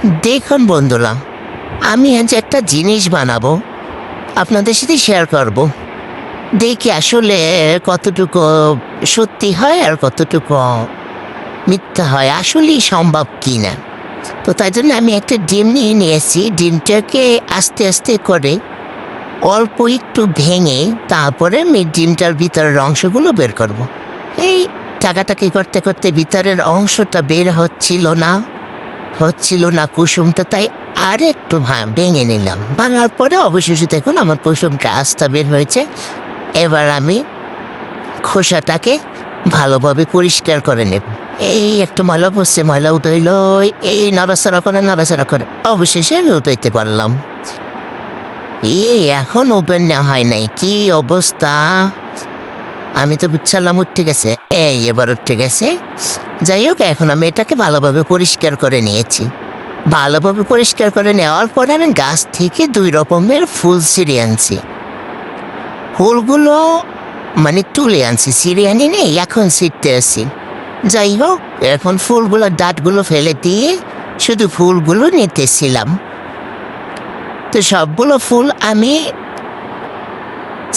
দেখুন বন্ধুরা, আমি আজ একটা জিনিস বানাবো, আপনাদের সাথে শেয়ার করব। দেখি আসলে কতটুকু সত্যি হয় আর কতটুকু মিথ্যা হয়, আসলেই সম্ভব কি না। তো তাই জন্য আমি একটা ডিম নিয়ে নিয়েছি। ডিমটাকে আস্তে আস্তে করে অল্প একটু ভেঙে তারপরে আমি ডিমটার ভিতরের অংশগুলো বের করব। এই টাকাটাকি করতে করতে ভিতরের অংশটা বের হচ্ছিল না কুসুমটা, তাই আর একটু ভেঙে নিলাম। ভাঙার পরে অবশেষে দেখুন আমার কুসুমটা আস্তা বের হয়েছে। এবার আমি খোসাটাকে ভালোভাবে পরিষ্কার করে নেব। এই একটু ময়লা পড়ছে, ময়লা উঠাইল, এই নাড়াচাড়া করে অবশেষে আমি উঠাইতে পারলাম। এখন ওপেন না হয় নাই, কি অবস্থা! আমি তো বুঝছিলাম উঠে গেছে, এবার উঠে গেছে। যাই হোক, এখন আমি এটাকে ভালোভাবে পরিষ্কার করে নিয়েছি। ভালোভাবে পরিষ্কার করে নেওয়ার পরে আমি গাছ থেকে 2 রকমের ফুল ছিঁড়ে আনছি। ফুলগুলো মানে তুলে আনছি, ছিঁড়ে আনি নেই, এখন ছিঁড়তে আসি। যাই হোক, এখন ফুলগুলোর ডাঁটগুলো ফেলে দিয়ে শুধু ফুলগুলো নিতেছিলাম। তো সবগুলো ফুল আমি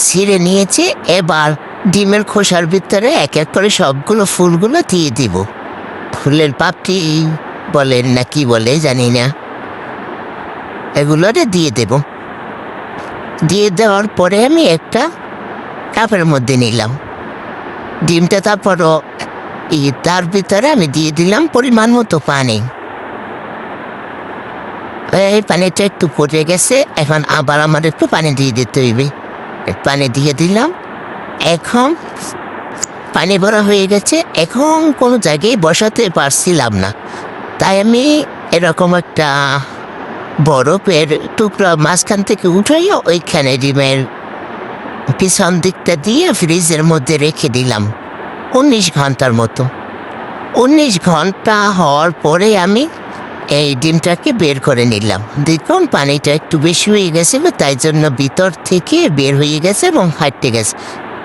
ছিঁড়ে নিয়েছি। এবার ডিমের খোসার ভিতরে এক এক করে সবগুলো ফুলগুলো দিয়ে দিব। ফুলের পাপড়ি বলেন না কি বলে জানি না, এগুলোরে দিয়ে দেব। দিয়ে দেওয়ার পরে আমি একটা কাপের মধ্যে নিলাম ডিমটা। তারপরও তার ভিতরে আমি দিয়ে দিলাম পরিমাণ মতো পানি। এই পানিটা একটু পড়ে গেছে, এখন আবার আমার একটু পানি দিয়ে দিতে হইবে। পানি দিয়ে দিলাম। এখন পানি ভরা হয়ে গেছে, এখন কোনো জায়গায় বসাতে পারছিলাম না, তাই আমি এরকম একটা বরফের টুকরা মাঝখান থেকে উঠাইয়া ওইখানে ডিমের পিছন দিকটা দিয়ে ফ্রিজের মধ্যে রেখে দিলাম 19 ঘন্টার মতো। 19 ঘন্টা হওয়ার পরে আমি এই ডিমটাকে বের করে নিলাম। দেখুন পানিটা একটু বেশি হয়ে গেছিল, তাই জন্য ভিতর থেকে বের হয়ে গেছে এবং ফাটতে গেছে।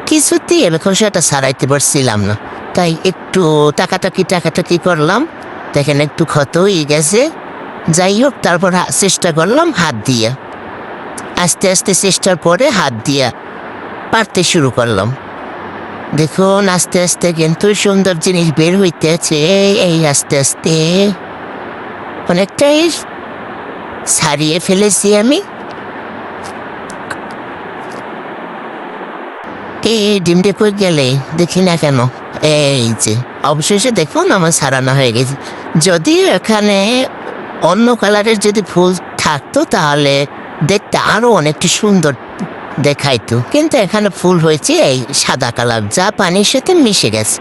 কিছুতেই আমি খোসাটা ছাড়াইতে পারছিলাম না, তাই একটু টাকাটাকি করলাম। দেখেন একটু ক্ষত হয়ে গেছে। যাই হোক, তারপর চেষ্টা করলাম হাত দিয়ে, আস্তে আস্তে চেষ্টার পরে হাত দিয়ে পারতে শুরু করলাম। দেখুন আস্তে আস্তে কিন্তু সুন্দর জিনিস বের হইতেছে। এই আস্তে আস্তে অনেকটাই ছাড়িয়ে ফেলেছি আমি। এই ডিমটা কই গেলে দেখি না কেন। এই যে অবশেষে দেখুন আমার ছাড়ানো হয়ে গেছে। যদি এখানে অন্য কালারের যদি ফুল থাকতো তাহলে দেখতে আরো অনেকটা সুন্দর দেখাইতো, কিন্তু এখানে ফুল হয়েছে এই সাদা কালার, যা পানির সাথে মিশে গেছে,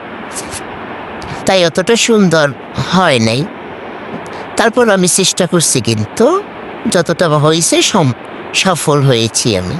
তাই অতটা সুন্দর হয় নাই। তারপর আমি চেষ্টা করছি, কিন্তু যতটা হয়েছে সফল হয়েছি আমি।